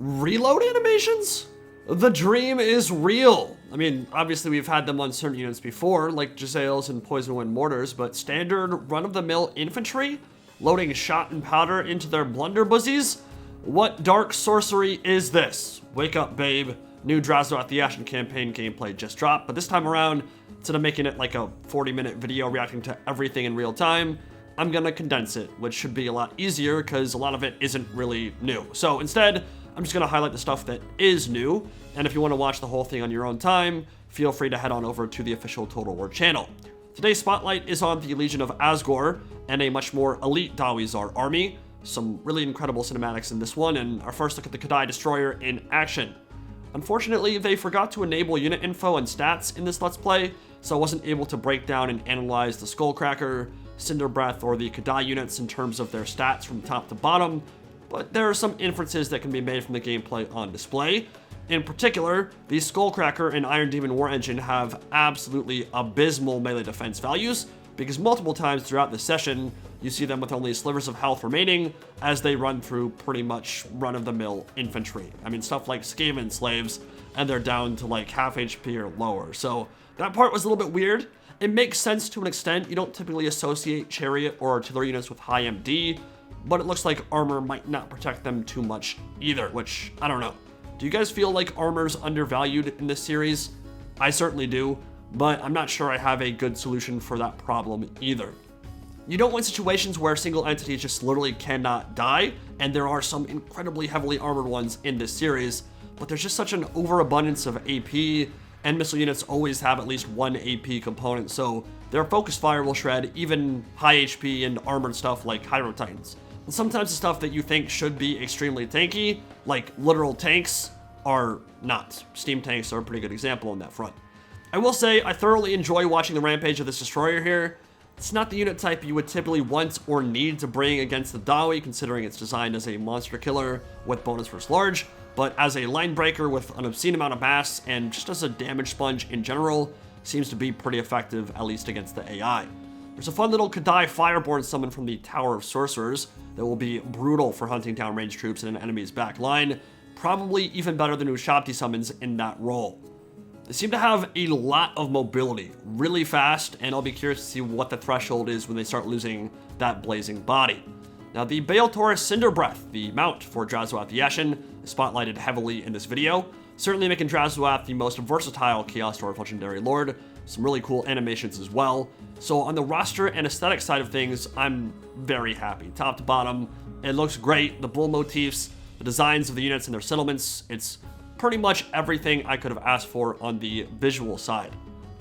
Reload animations? The dream is real. I mean, obviously we've had them on certain units before, like Drazhoaths and Poison Wind Mortars, but standard run-of-the-mill infantry? Loading shot and powder into their blunderbuzzies? What dark sorcery is this? Wake up, babe. New Drazhoath the Ashen campaign gameplay just dropped, but this time around, instead of making it like a 40-minute video reacting to everything in real time, I'm gonna condense it, which should be a lot easier because a lot of it isn't really new. So instead, I'm just gonna highlight the stuff that is new, and if you wanna watch the whole thing on your own time, feel free to head on over to the official Total War channel. Today's spotlight is on the Legion of Azgorh and a much more elite Zharr army. Some really incredible cinematics in this one, and our first look at the Kadai Destroyer in action. Unfortunately, they forgot to enable unit info and stats in this Let's Play, so I wasn't able to break down and analyze the Skullcracker, Cinderbreath, or the Kadai units in terms of their stats from top to bottom, but there are some inferences that can be made from the gameplay on display. In particular, the Skullcracker and Iron Demon War Engine have absolutely abysmal melee defense values, because multiple times throughout the session, you see them with only slivers of health remaining as they run through pretty much run-of-the-mill infantry. I mean, stuff like Skaven slaves, and they're down to like half HP or lower. So that part was a little bit weird. It makes sense to an extent. You don't typically associate chariot or artillery units with high MD, but it looks like armor might not protect them too much either, which I don't know. Do you guys feel like armor's undervalued in this series? I certainly do, but I'm not sure I have a good solution for that problem either. You don't want situations where single entities just literally cannot die, and there are some incredibly heavily armored ones in this series, but there's just such an overabundance of AP, and missile units always have at least one AP component, so their focus fire will shred even high HP and armored stuff like Hydro Titans. And sometimes the stuff that you think should be extremely tanky, like literal tanks, are not. Steam tanks are a pretty good example on that front. I will say, I thoroughly enjoy watching the rampage of this destroyer here. It's not the unit type you would typically want or need to bring against the Dawi, considering it's designed as a monster killer with bonus versus large, but as a line breaker with an obscene amount of mass and just as a damage sponge in general, seems to be pretty effective, at least against the AI. There's a fun little Kadai Fireborn summon from the Tower of Sorcerers that will be brutal for hunting down ranged troops in an enemy's back line, probably even better than Ushabti summons in that role. They seem to have a lot of mobility, really fast, and I'll be curious to see what the threshold is when they start losing that blazing body. Now, the Bael'Tor Cinderbreath, the mount for Drazhoath the Ashen, is spotlighted heavily in this video, certainly making Drazhoath the most versatile Chaos Dwarf Legendary Lord. Some really cool animations as well. So on the roster and aesthetic side of things, I'm very happy. Top to bottom, it looks great. The bull motifs, the designs of the units and their settlements, it's pretty much everything I could have asked for on the visual side.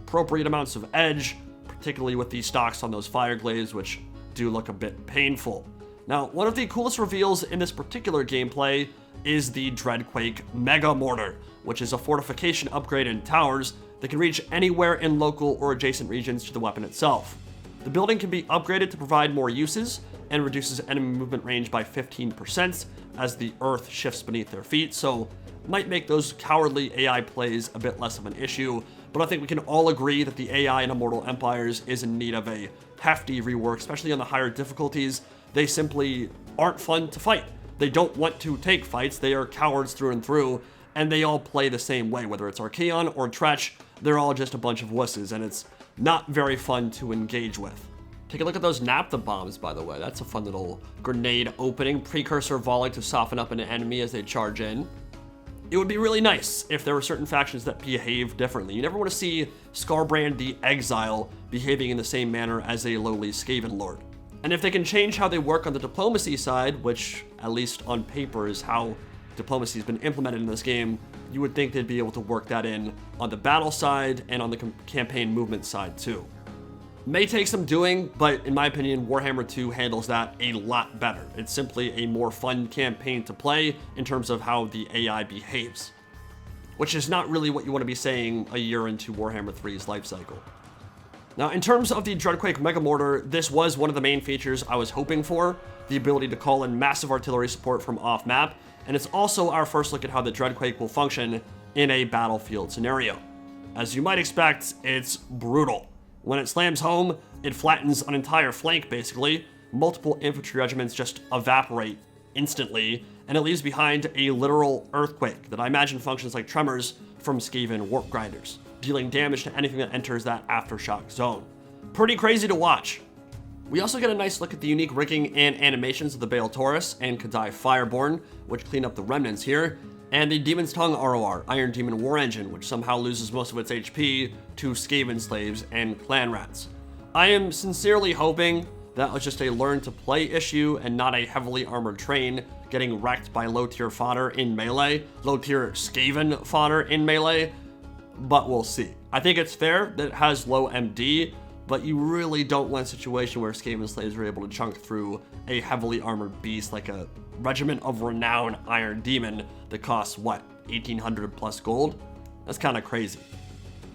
Appropriate amounts of edge, particularly with the stocks on those fire glaives, which do look a bit painful. Now, one of the coolest reveals in this particular gameplay is the Dreadquake Mega Mortar, which is a fortification upgrade in towers that can reach anywhere in local or adjacent regions to the weapon itself. The building can be upgraded to provide more uses and reduces enemy movement range by 15% as the earth shifts beneath their feet, so might make those cowardly AI plays a bit less of an issue, but I think we can all agree that the AI in Immortal Empires is in need of a hefty rework, especially on the higher difficulties. They simply aren't fun to fight. They don't want to take fights, they are cowards through and through, and they all play the same way, whether it's Archaon or Tretch, they're all just a bunch of wusses, and it's not very fun to engage with. Take a look at those naphtha bombs, by the way. That's a fun little grenade opening, precursor volley to soften up an enemy as they charge in. It would be really nice if there were certain factions that behave differently. You never want to see Skarbrand the Exile behaving in the same manner as a lowly Skaven Lord. And if they can change how they work on the diplomacy side, which at least on paper is how diplomacy has been implemented in this game, you would think they'd be able to work that in on the battle side and on the campaign movement side too. May take some doing, but in my opinion, Warhammer 2 handles that a lot better. It's simply a more fun campaign to play in terms of how the AI behaves, which is not really what you want to be saying a year into Warhammer 3's life cycle. Now, in terms of the Dreadquake Mega Mortar, this was one of the main features I was hoping for, the ability to call in massive artillery support from off-map, and it's also our first look at how the Dreadquake will function in a battlefield scenario. As you might expect, it's brutal. When it slams home, it flattens an entire flank basically. Multiple infantry regiments just evaporate instantly, and it leaves behind a literal earthquake that I imagine functions like tremors from Skaven warp grinders, dealing damage to anything that enters that aftershock zone. Pretty crazy to watch. We also get a nice look at the unique rigging and animations of the Bale Taurus and Kadai Fireborn, which clean up the remnants here, and the Demon's Tongue ROR, Iron Demon War Engine, which somehow loses most of its HP to Skaven slaves and clan rats. I am sincerely hoping that was just a learn to play issue and not a heavily armored train getting wrecked by low tier fodder in melee, low tier Skaven fodder in melee, but we'll see. I think it's fair that it has low MD, but you really don't want a situation where Skaven slaves are able to chunk through a heavily armored beast like a Regiment of Renown Iron Demon that costs, what, 1,800 plus gold? That's kind of crazy.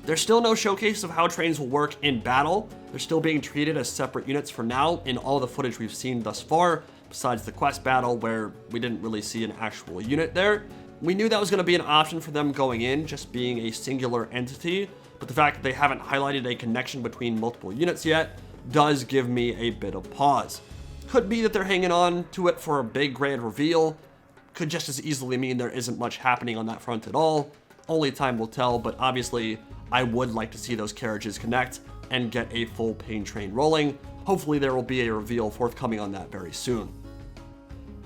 There's still no showcase of how trains will work in battle. They're still being treated as separate units for now in all the footage we've seen thus far, besides the quest battle where we didn't really see an actual unit there. We knew that was going to be an option for them going in, just being a singular entity, but the fact that they haven't highlighted a connection between multiple units yet does give me a bit of pause. Could be that they're hanging on to it for a big grand reveal. Could just as easily mean there isn't much happening on that front at all. Only time will tell, but obviously I would like to see those carriages connect and get a full pain train rolling. Hopefully there will be a reveal forthcoming on that very soon.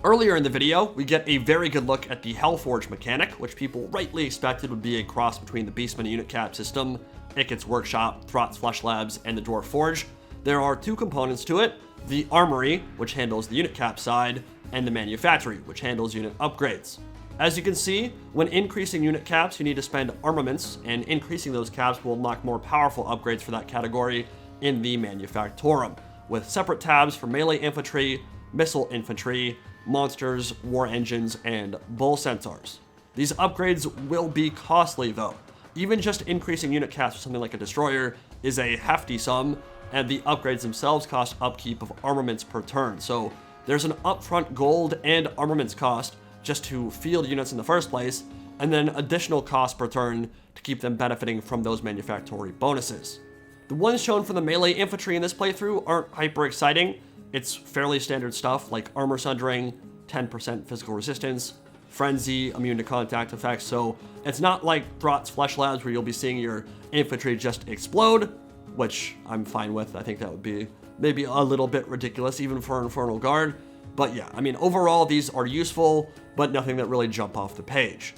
Earlier in the video, we get a very good look at the Hellforge mechanic, which people rightly expected would be a cross between the Beastman unit cap system, Ickett's Workshop, Throt's Flesh Labs, and the Dwarf Forge. There are two components to it: the Armory, which handles the unit cap side, and the Manufactory, which handles unit upgrades. As you can see, when increasing unit caps, you need to spend armaments, and increasing those caps will unlock more powerful upgrades for that category in the Manufactorum, with separate tabs for melee infantry, missile infantry, monsters, war engines, and bull centaurs. These upgrades will be costly though. Even just increasing unit caps for something like a destroyer is a hefty sum, and the upgrades themselves cost upkeep of armaments per turn, so there's an upfront gold and armaments cost just to field units in the first place, and then additional cost per turn to keep them benefiting from those manufactory bonuses. The ones shown for the melee infantry in this playthrough aren't hyper exciting. It's fairly standard stuff like armor sundering, 10% physical resistance, frenzy, immune to contact effects, so it's not like Throt's Flesh Labs where you'll be seeing your infantry just explode, which I'm fine with. I think that would be maybe a little bit ridiculous even for Infernal Guard. But yeah, I mean, overall these are useful, but nothing that really jump off the page.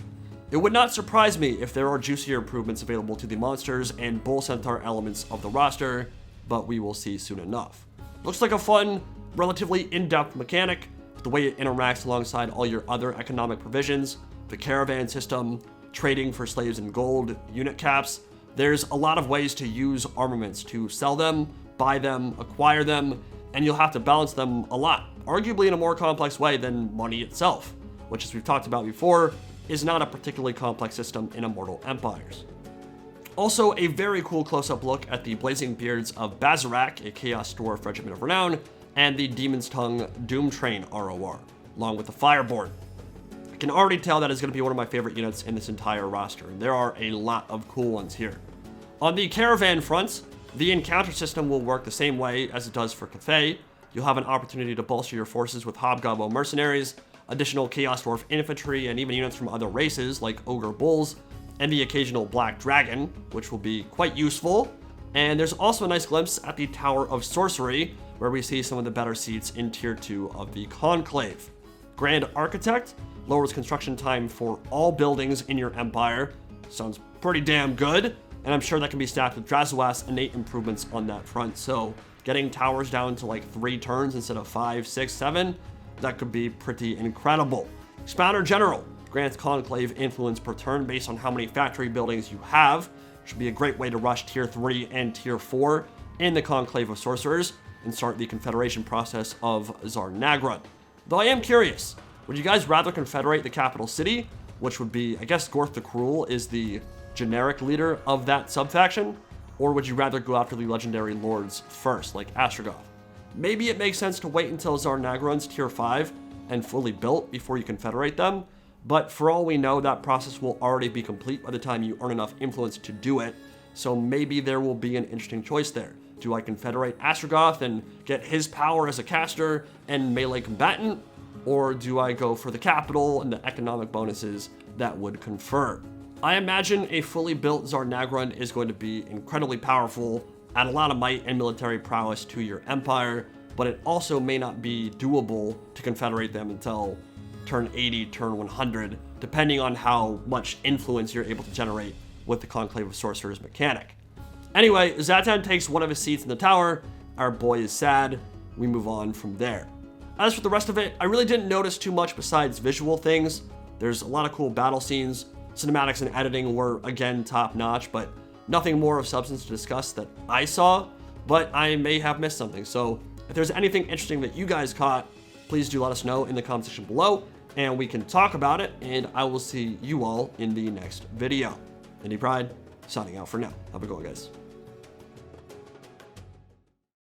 It would not surprise me if there are juicier improvements available to the monsters and bull centaur elements of the roster, but we will see soon enough. Looks like a fun, relatively in-depth mechanic, the way it interacts alongside all your other economic provisions, the caravan system, trading for slaves and gold, unit caps. There's a lot of ways to use armaments to sell them, buy them, acquire them, and you'll have to balance them a lot, arguably in a more complex way than money itself, which, as we've talked about before, is not a particularly complex system in Immortal Empires. Also, a very cool close-up look at the Blazing Beards of Bazarak, a Chaos Dwarf Regiment of Renown, and the Demon's Tongue Doom Train ROR, along with the Fireborn. I can already tell that is going to be one of my favorite units in this entire roster, and there are a lot of cool ones here. On the Caravan front, the encounter system will work the same way as it does for Cathay. You'll have an opportunity to bolster your forces with Hobgoblin mercenaries, additional Chaos Dwarf infantry, and even units from other races like Ogre Bulls, and the occasional Black Dragon, which will be quite useful. And there's also a nice glimpse at the Tower of Sorcery, where we see some of the better seats in Tier 2 of the Conclave. Grand Architect lowers construction time for all buildings in your empire. Sounds pretty damn good, and I'm sure that can be stacked with Drazhoath's innate improvements on that front, so getting towers down to like 3 turns instead of 5, 6, 7, that could be pretty incredible. Spouter General grants Conclave influence per turn based on how many factory buildings you have. Should be a great way to rush Tier 3 and Tier 4 in the Conclave of Sorcerers and start the Confederation process of Zharr. Though I am curious, would you guys rather confederate the capital city, which would be, I guess Gorth the Cruel is the generic leader of that subfaction, or would you rather go after the legendary lords first, like Astragoth? Maybe it makes sense to wait until Zharr Tier 5 and fully built before you confederate them, but for all we know, that process will already be complete by the time you earn enough influence to do it, so maybe there will be an interesting choice there. Do I confederate Astragoth and get his power as a caster and melee combatant, or do I go for the capital and the economic bonuses that would confer? I imagine a fully built Zharr Nagrun is going to be incredibly powerful, add a lot of might and military prowess to your empire, but it also may not be doable to confederate them until turn 80, turn 100, depending on how much influence you're able to generate with the Conclave of Sorcerers mechanic. Anyway, Zatan takes one of his seats in the tower. Our boy is sad. We move on from there. As for the rest of it, I really didn't notice too much besides visual things. There's a lot of cool battle scenes. Cinematics and editing were, again, top-notch, but nothing more of substance to discuss that I saw, but I may have missed something. So if there's anything interesting that you guys caught, please do let us know in the comment section below, and we can talk about it, and I will see you all in the next video. Indie Pride, signing out for now. Have a good one, guys.